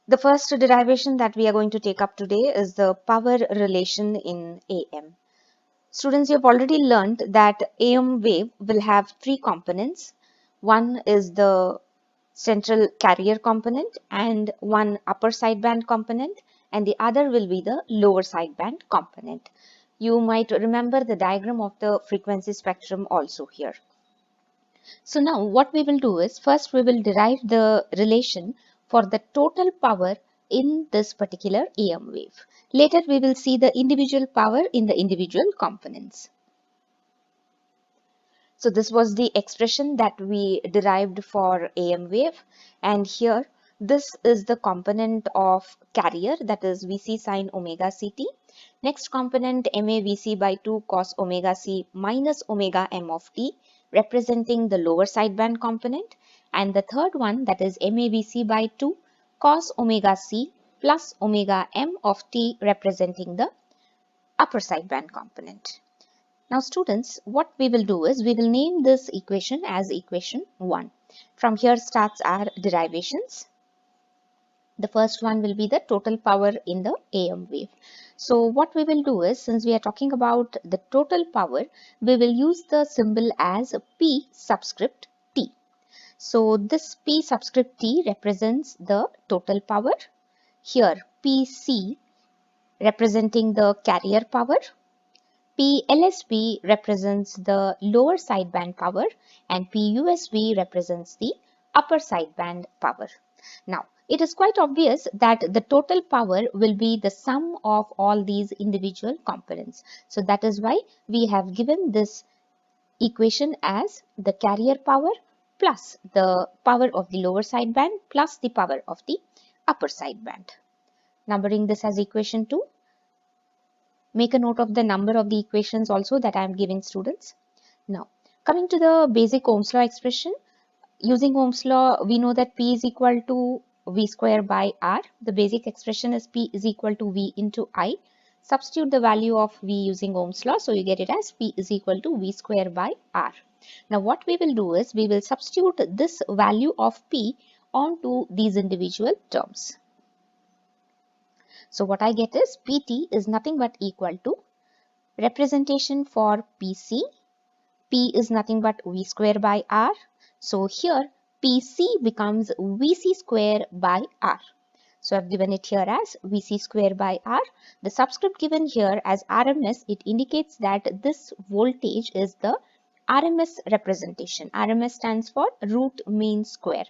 The first derivation that we are going to take up today is the power relation in AM. Students, you have already learned that AM wave will have three components. One is the central carrier component and one upper sideband component, and the other will be the lower sideband component. You might remember the diagram of the frequency spectrum also here. So now what we will do is, first we will derive the relation for the total power in this particular AM wave. Later we will see the individual power in the individual components. So this was the expression that we derived for AM wave, and here this is the component of carrier, that is Vc sine omega ct. Next component MAVC by 2 cos omega c minus omega m of t, representing the lower sideband component, and the third one, that is MAVC by 2 cos omega c plus omega m of t, representing the upper sideband component. Now students, what we will do is we will name this equation as equation 1. From here starts our derivations. The first one will be the total power in the AM wave. So what we will do is, since we are talking about the total power, we will use the symbol as P subscript T. So this P subscript T represents the total power. Here PC representing the carrier power, PLSB represents the lower sideband power, and PUSB represents the upper sideband power. Now, it is quite obvious that the total power will be the sum of all these individual components. So that is why we have given this equation as the carrier power plus the power of the lower sideband plus the power of the upper sideband. Numbering this as equation 2. Make a note of the number of the equations also that I am giving students. Now, coming to the basic Ohm's law expression, using Ohm's law, we know that P is equal to V square by R. The basic expression is P is equal to V into I. Substitute the value of V using Ohm's law, so you get it as P is equal to V square by R. Now, what we will do is we will substitute this value of P onto these individual terms. So what I get is PT is nothing but equal to representation for PC. P is nothing but V square by R. So here PC becomes Vc square by R. So I've given it here as Vc square by R. The subscript given here as RMS, it indicates that this voltage is the RMS representation. RMS stands for root mean square.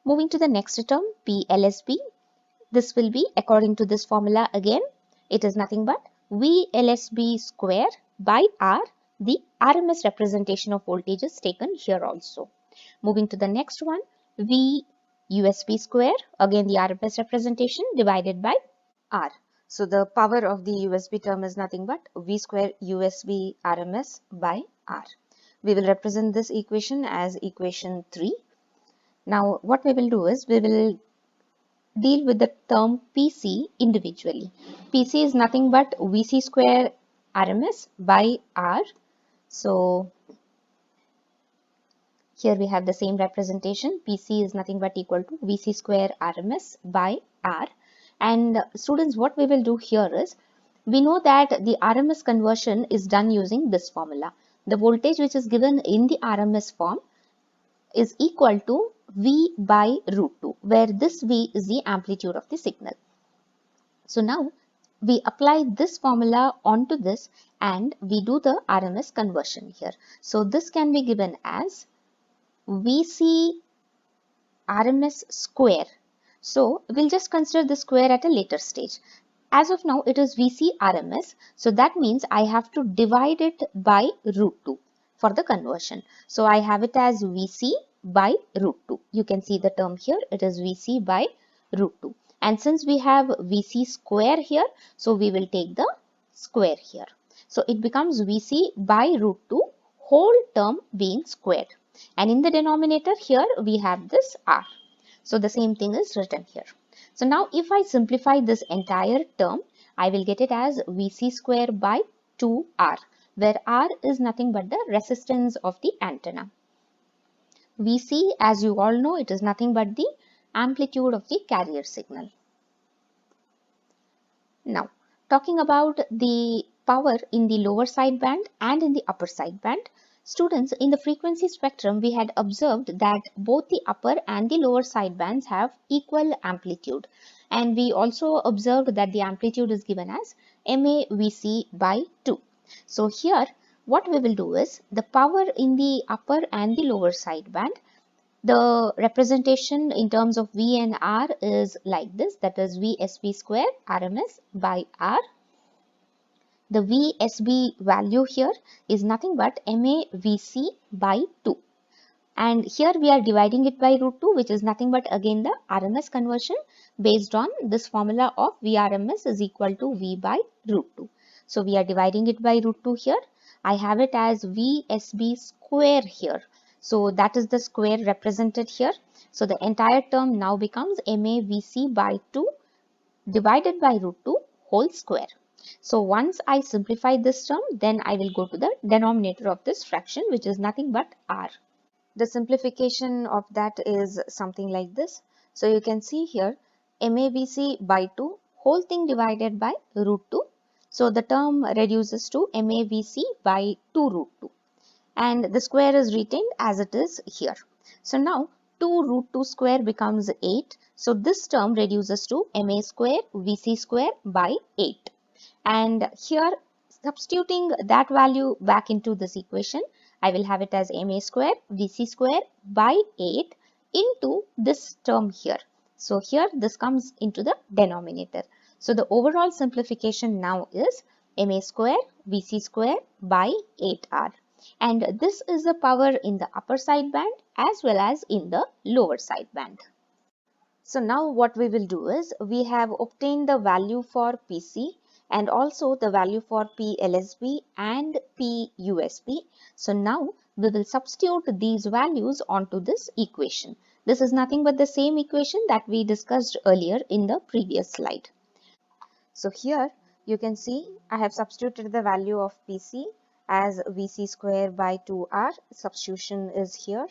Moving to the next term, PLSB. This will be according to this formula again. It is nothing but VLSB square by R. The RMS representation of voltage is taken here also. Moving to the next one, VUSB square. Again the RMS representation divided by R. So the power of the USB term is nothing but V square USB RMS by R. We will represent this equation as equation 3. Now what we will do is we will deal with the term PC individually. PC is nothing but Vc square RMS by R. So here we have the same representation. PC is nothing but equal to Vc square RMS by R. And students, what we will do here is, we know that the RMS conversion is done using this formula. The voltage which is given in the RMS form is equal to V by root 2, where this V is the amplitude of the signal. So now we apply this formula onto this and we do the RMS conversion here. So this can be given as Vc RMS square. So we'll just consider the square at a later stage. As of now, it is Vc RMS. So that means I have to divide it by root 2 for the conversion. So I have it as Vc by root 2. You can see the term here. It is Vc by root 2. And since we have Vc square here, so we will take the square here. So it becomes Vc by root 2, whole term being squared. And in the denominator here, we have this R. So the same thing is written here. So now if I simplify this entire term, I will get it as Vc square by 2R, where R is nothing but the resistance of the antenna. Vc, as you all know, it is nothing but the amplitude of the carrier signal. Now, talking about the power in the lower sideband and in the upper sideband, students, in the frequency spectrum, we had observed that both the upper and the lower sidebands have equal amplitude. And we also observed that the amplitude is given as MAVC by 2. So here, what we will do is the power in the upper and the lower sideband, the representation in terms of V and R is like this, that is VSB square RMS by R. The VSB value here is nothing but MAVC by 2. And here we are dividing it by root 2, which is nothing but again the RMS conversion based on this formula of VRMS is equal to V by root 2. So we are dividing it by root 2 here. I have it as VSB square here. So that is the square represented here. So the entire term now becomes MAVC by 2 divided by root 2 whole square. So once I simplify this term, then I will go to the denominator of this fraction, which is nothing but R. The simplification of that is something like this. So you can see here MAVC by 2 whole thing divided by root 2. So the term reduces to MAVC by 2 root 2 and the square is retained as it is here. So now 2 root 2 square becomes 8. So this term reduces to MA square VC square by 8. And here substituting that value back into this equation, I will have it as MA square VC square by 8 into this term here. So here this comes into the denominator. So the overall simplification now is MA square VC square by 8R. And this is the power in the upper sideband as well as in the lower sideband. So now what we will do is we have obtained the value for PC and also the value for PLSB and PUSB. So now we will substitute these values onto this equation. This is nothing but the same equation that we discussed earlier in the previous slide. So here you can see I have substituted the value of PC as VC square by 2R. Substitution is here.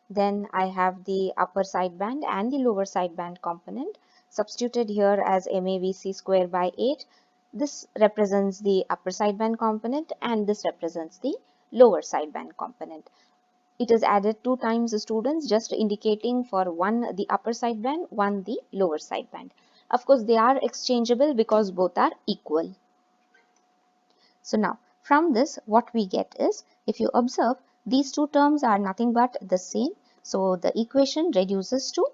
Then I have the upper sideband and the lower sideband component substituted here as MAVC square by 8. This represents the upper sideband component and this represents the lower sideband component. It is added 2 times, students, just indicating for one the upper sideband, one the lower sideband. Of course, they are exchangeable because both are equal. So now from this what we get is, if you observe, these two terms are nothing but the same. So the equation reduces to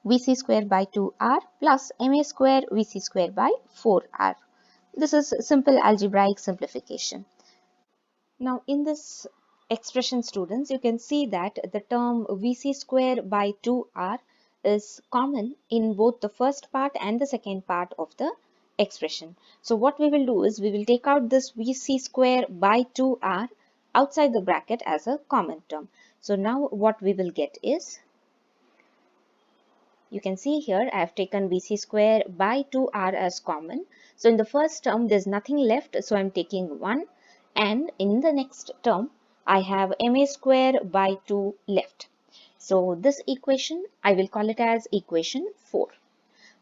VC square by 2R plus MA square VC square by 4R. This is simple algebraic simplification. Now in this expression, students, you can see that the term VC square by 2R is common in both the first part and the second part of the expression. So what we will do is we will take out this VC square by 2R outside the bracket as a common term. So now what we will get is, you can see here I have taken VC square by 2R as common. So in the first term there is nothing left, so I am taking 1, and in the next term I have MA square by 2 left. So this equation I will call it as equation 4.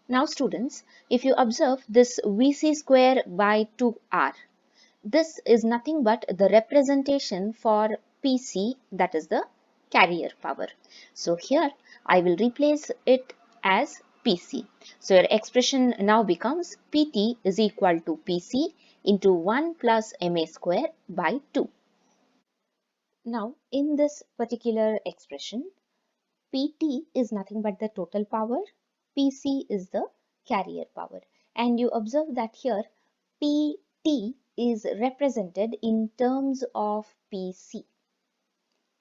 Now students, if you observe this VC square by 2R, this is nothing but the representation for PC, that is the carrier power. So here I will replace it as PC. So your expression now becomes PT is equal to PC into 1 plus MA square by 2. Now in this particular expression, PT is nothing but the total power, PC is the carrier power, and you observe that here PT is represented in terms of PC.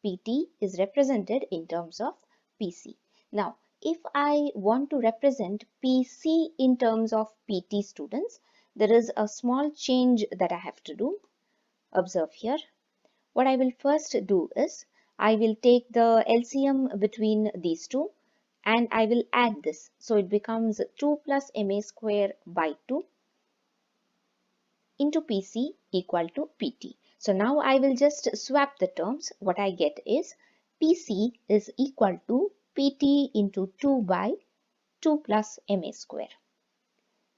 PT is represented in terms of PC. Now, if I want to represent PC in terms of PT, students, there is a small change that I have to do. Observe here. What I will first do is I will take the LCM between these two and I will add this. So it becomes 2 plus MA square by 2 into PC equal to PT. So now I will just swap the terms. What I get is PC is equal to PT into 2 by 2 plus ma square.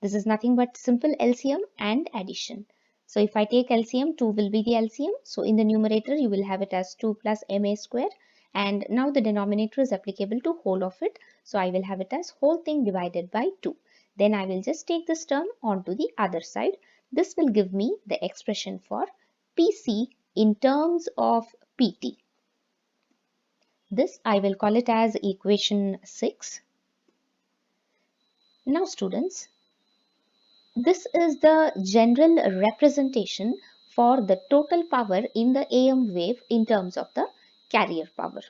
This is nothing but simple LCM and addition. So if I take LCM, 2 will be the LCM. So in the numerator, you will have it as 2 plus ma square. And now the denominator is applicable to whole of it. So I will have it as whole thing divided by 2. Then I will just take this term onto the other side. This will give me the expression for PC in terms of PT. This I will call it as equation 6. Now students, this is the general representation for the total power in the AM wave in terms of the carrier power.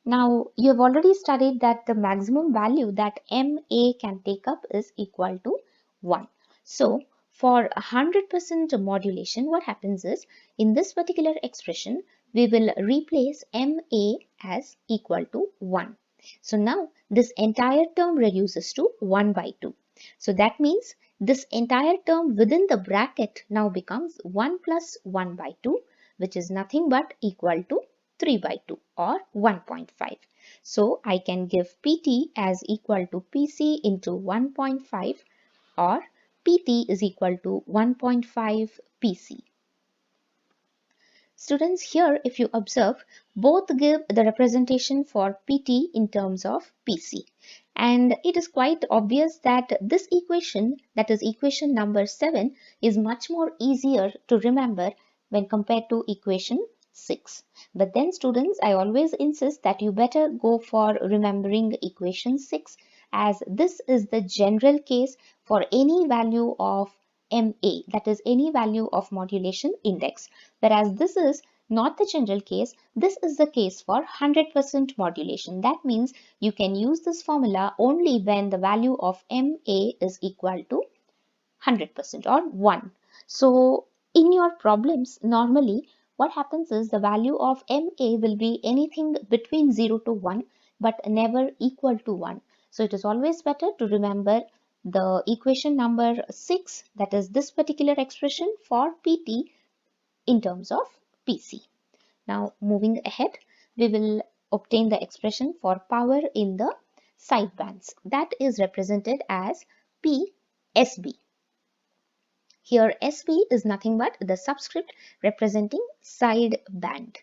Now, you have already studied that the maximum value that MA can take up is equal to 1. So, for 100% modulation, what happens is, in this particular expression, we will replace MA as equal to 1. So, now this entire term reduces to 1 by 2. So, that means this entire term within the bracket now becomes 1 plus 1 by 2, which is nothing but equal to 3 by 2 or 1.5. So I can give PT as equal to PC into 1.5 or PT is equal to 1.5 PC. Students, here if you observe, both give the representation for PT in terms of PC. And it is quite obvious that this equation, that is equation number 7, is much more easier to remember when compared to equation 6. But then students, I always insist that you better go for remembering equation 6, as this is the general case for any value of MA, that is any value of modulation index. Whereas this is not the general case, this is the case for 100% modulation. That means you can use this formula only when the value of MA is equal to 100% or 1. So in your problems, normally what happens is the value of MA will be anything between 0 to 1, but never equal to 1. So it is always better to remember the equation number 6, that is this particular expression for PT in terms of PC. Now moving ahead, we will obtain the expression for power in the sidebands, that is represented as PSB. Here SB is nothing but the subscript representing sideband.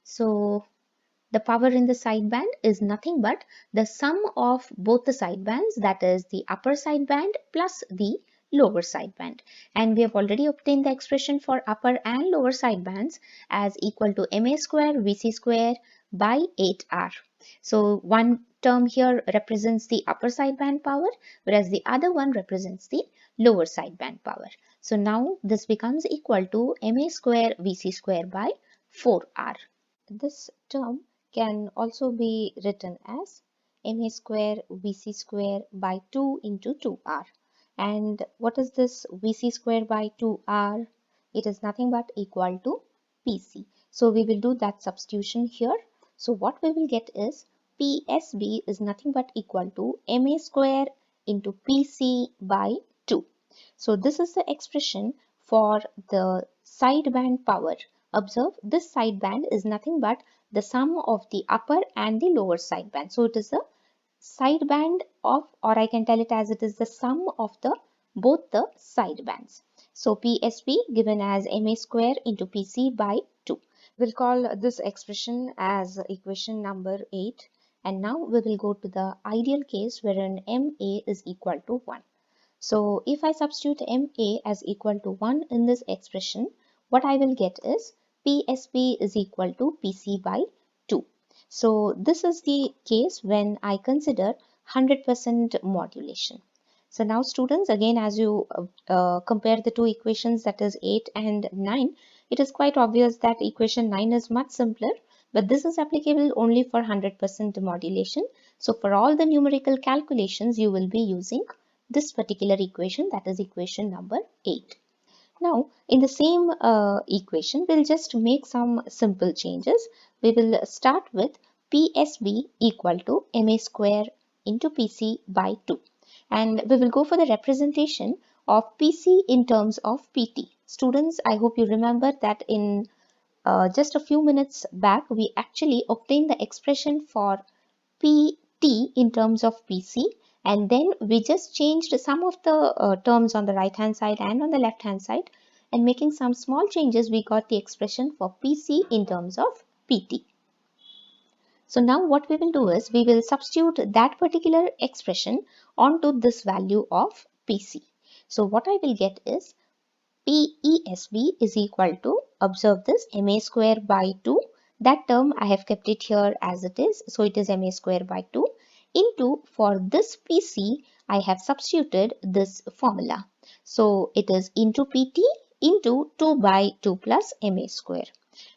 So the power in the sideband is nothing but the sum of both the sidebands, that is the upper sideband plus the lower sideband. And we have already obtained the expression for upper and lower sidebands as equal to MA square VC square by 8R. So one term here represents the upper sideband power, whereas the other one represents the lower sideband power. So now this becomes equal to MA square VC square by 4R. This term can also be written as MA square VC square by 2 into 2R. And what is this VC square by 2R? It is nothing but equal to PC. So we will do that substitution here. So what we will get is PSB is nothing but equal to MA square into PC by 2. So this is the expression for the sideband power. Observe, this sideband is nothing but the sum of the upper and the lower sideband. So it is the sideband of, or I can tell it as it is the sum of the both the sidebands. So PSB given as MA square into PC by 2. We'll call this expression as equation number 8. And now we will go to the ideal case wherein MA is equal to 1. So if I substitute MA as equal to 1 in this expression, what I will get is PSB is equal to PC by 2. So this is the case when I consider 100% modulation. So now students, again as you compare the two equations, that is 8 and 9, it is quite obvious that equation 9 is much simpler, but this is applicable only for 100% modulation. So for all the numerical calculations, you will be using this particular equation, that is equation number 8. Now in the same equation, we'll just make some simple changes. We will start with PSB equal to MA square into PC by 2. And we will go for the representation of PC in terms of PT. Students, I hope you remember that in just a few minutes back, we actually obtained the expression for P T in terms of PC, and then we just changed some of the terms on the right hand side and on the left hand side, and making some small changes we got the expression for PC in terms of PT. So now what we will do is we will substitute that particular expression onto this value of PC. So what I will get is PESB is equal to, observe this, MA square by 2. That term I have kept it here as it is. So it is MA square by 2 into, for this PC, I have substituted this formula. So it is into PT into 2 by 2 plus MA square.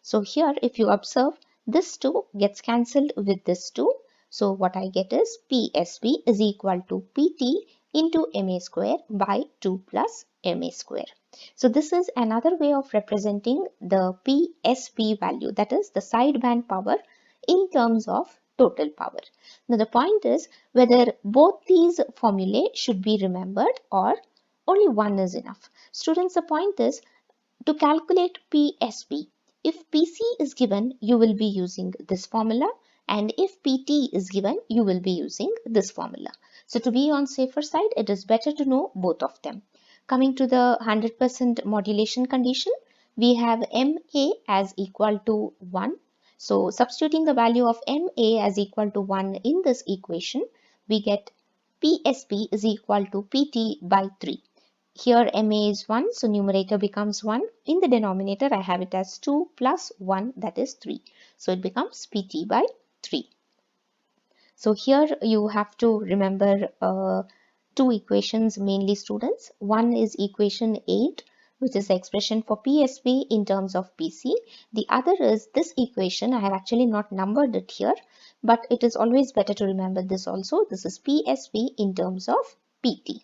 So here if you observe, this 2 gets cancelled with this 2. So what I get is PSB is equal to PT into MA square by 2 plus MA square. So this is another way of representing the PSP value, that is the sideband power in terms of total power. Now the point is whether both these formulae should be remembered or only one is enough. Students, the point is to calculate PSP. If PC is given, you will be using this formula, and if PT is given, you will be using this formula. So to be on safer side, it is better to know both of them. Coming to the 100% modulation condition, we have MA as equal to 1. So substituting the value of MA as equal to 1 in this equation, we get PSP is equal to PT by 3. Here MA is 1, so numerator becomes 1. In the denominator, I have it as 2 plus 1, that is 3. So it becomes PT by 3. So here you have to remember two equations mainly, students. One is equation 8, which is the expression for PSB in terms of PC. The other is this equation. I have actually not numbered it here, but it is always better to remember this also. This is PSB in terms of PT.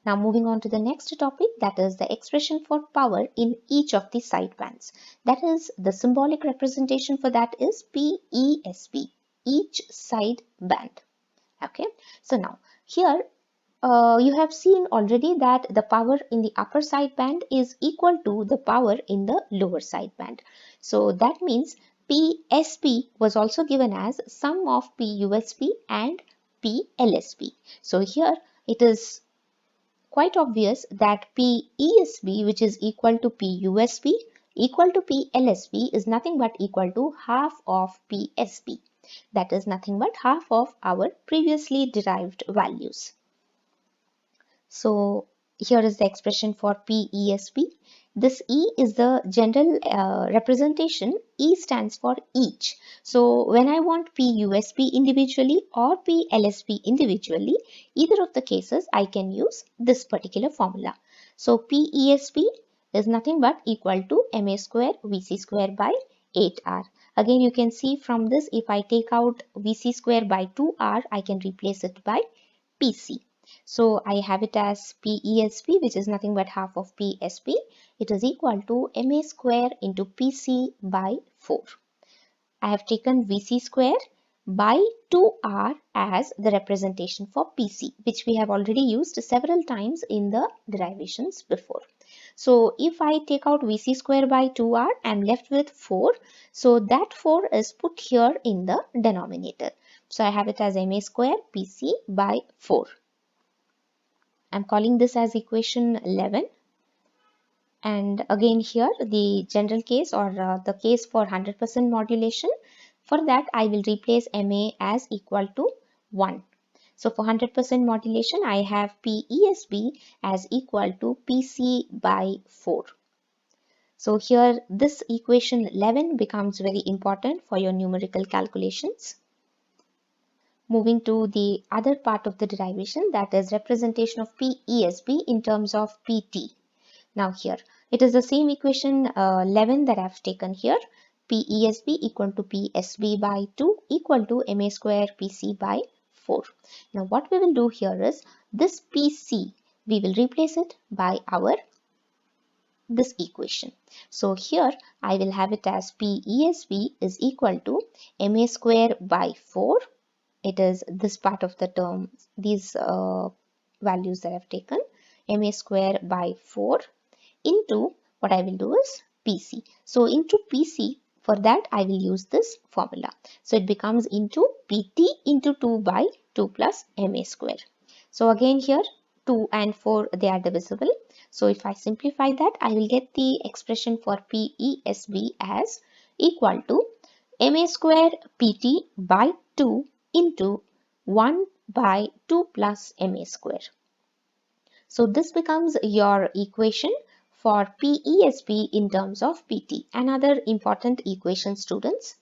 Now moving on to the next topic, that is the expression for power in each of the sidebands. That is, the symbolic representation for that is PESB, each side band. Okay, so now here you have seen already that the power in the upper sideband is equal to the power in the lower sideband. So that means PSB was also given as sum of PUSB and PLSB. So here it is quite obvious that PESB, which is equal to PUSB equal to PLSB, is nothing but equal to half of PSB. That is nothing but half of our previously derived values. So here is the expression for PESB. This E is the general representation. E stands for each. So when I want PUSB individually or PLSB individually, either of the cases I can use this particular formula. So PESB is nothing but equal to MA square VC square by 8R. Again, you can see from this, if I take out VC square by 2R, I can replace it by PC. So I have it as PESB, which is nothing but half of PSB. It is equal to MA square into PC by 4. I have taken VC square by 2R as the representation for PC, which we have already used several times in the derivations before. So if I take out VC square by 2R, I am left with 4. So that 4 is put here in the denominator. So I have it as MA square PC by 4. I'm calling this as equation 11. And again here the general case or the case for 100% modulation. For that I will replace MA as equal to 1. So for 100% modulation I have PESB as equal to PC by 4. So here this equation 11 becomes very important for your numerical calculations. Moving to the other part of the derivation, that is representation of PESB in terms of PT. Now here it is the same equation 11 that I have taken here. PESB equal to PSB by 2 equal to MA square PC by 4. Now what we will do here is this PC, we will replace it by our this equation. So here I will have it as PESB is equal to MA square by 4. It is this part of the term, these values that I have taken, MA square by 4 into what I will do is PC. So into PC, For that, I will use this formula. So it becomes into PT into 2 by 2 plus MA square. So again here 2 and 4, they are divisible. So if I simplify that, I will get the expression for PESB as equal to MA square PT by 2 into 1 by 2 plus MA square. So this becomes your equation for PESB in terms of PT. Another important equation, students.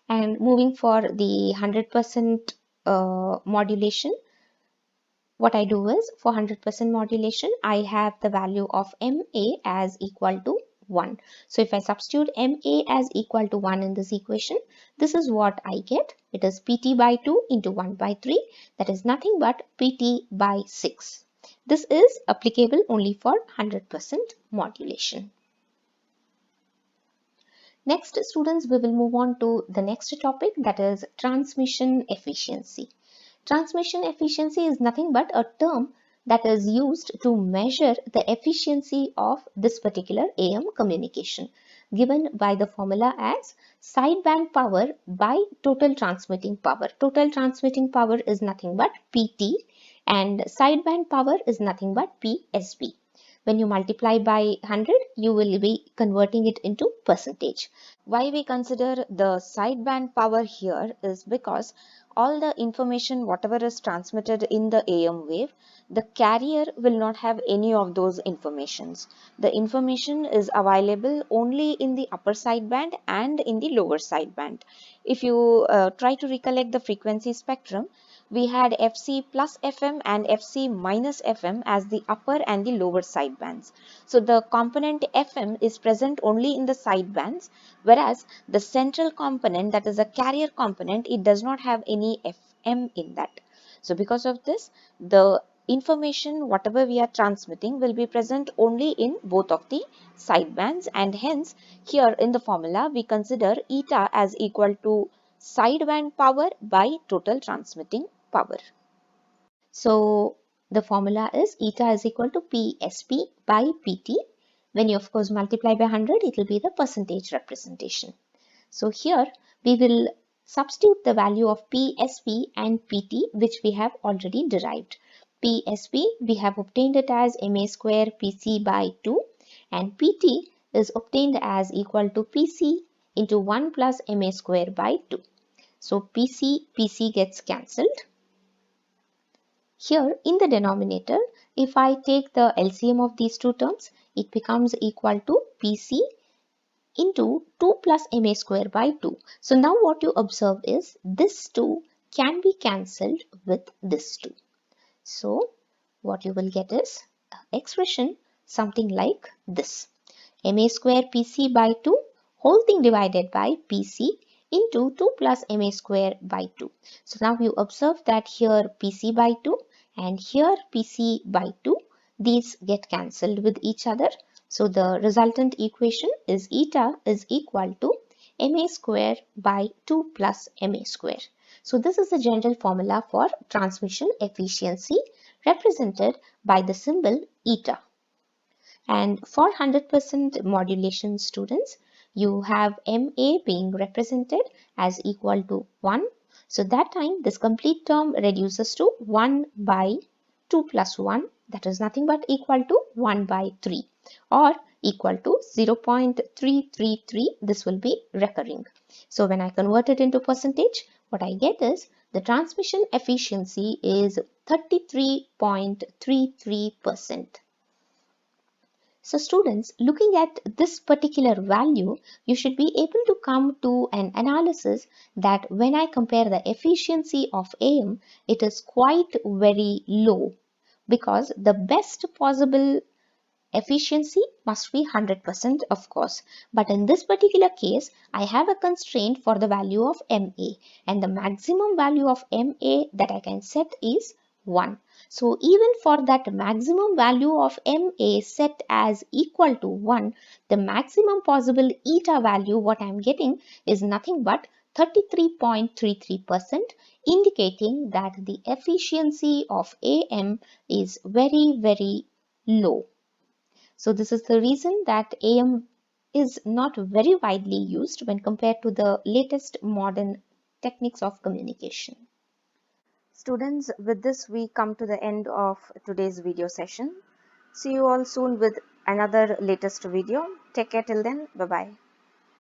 And moving for the 100% modulation, what I do is for 100% modulation, I have the value of MA as equal to 1. So if I substitute MA as equal to 1 in this equation, this is what I get. It is PT by 2 into 1 by 3. That is nothing but PT by 6. This is applicable only for 100% modulation. Next, students, we will move on to the next topic, that is transmission efficiency. Transmission efficiency is nothing but a term that is used to measure the efficiency of this particular AM communication, given by the formula as sideband power by total transmitting power. Total transmitting power is nothing but PT and sideband power is nothing but PSB. When you multiply by 100, you will be converting it into percentage. Why we consider the sideband power here is because all the information whatever is transmitted in the AM wave, the carrier will not have any of those informations. The information is available only in the upper sideband and in the lower sideband. If you try to recollect the frequency spectrum, we had FC plus FM and FC minus FM as the upper and the lower sidebands. So the component FM is present only in the sidebands, whereas the central component, that is a carrier component, it does not have any FM in that. So because of this, the information whatever we are transmitting will be present only in both of the sidebands, and hence here in the formula we consider eta as equal to sideband power by total transmitting power. So the formula is eta is equal to PSP by PT. When you of course multiply by 100, it will be the percentage representation. So here we will substitute the value of PSP and PT, which we have already derived. PSP, we have obtained it as MA square PC by 2, and PT is obtained as equal to PC into 1 plus MA square by 2. So PC gets cancelled. Here in the denominator, if I take the LCM of these two terms, it becomes equal to PC into 2 plus MA square by 2. So now what you observe is this 2 can be cancelled with this 2. So what you will get is the expression something like this. MA square PC by 2 whole thing divided by PC into 2 plus MA square by 2. So now you observe that here PC by 2 and here PC by 2, these get cancelled with each other. So the resultant equation is eta is equal to MA square by 2 plus MA square. So this is the general formula for transmission efficiency represented by the symbol eta. And for 100% modulation, students, you have MA being represented as equal to 1. So that time this complete term reduces to 1 by 2 plus 1, that is nothing but equal to 1 by 3 or equal to 0.333. This will be recurring. So when I convert it into percentage, what I get is the transmission efficiency is 33.33%. So students, looking at this particular value, you should be able to come to an analysis that when I compare the efficiency of AM, it is quite very low, because the best possible efficiency must be 100% of course. But in this particular case, I have a constraint for the value of MA, and the maximum value of MA that I can set is 1. So even for that maximum value of MA set as equal to 1, the maximum possible eta value what I am getting is nothing but 33.33%, indicating that the efficiency of AM is very, very low. So this is the reason that AM is not very widely used when compared to the latest modern techniques of communication. Students, with this we come to the end of today's video session. See you all soon with another latest video. Take care till then. Bye bye.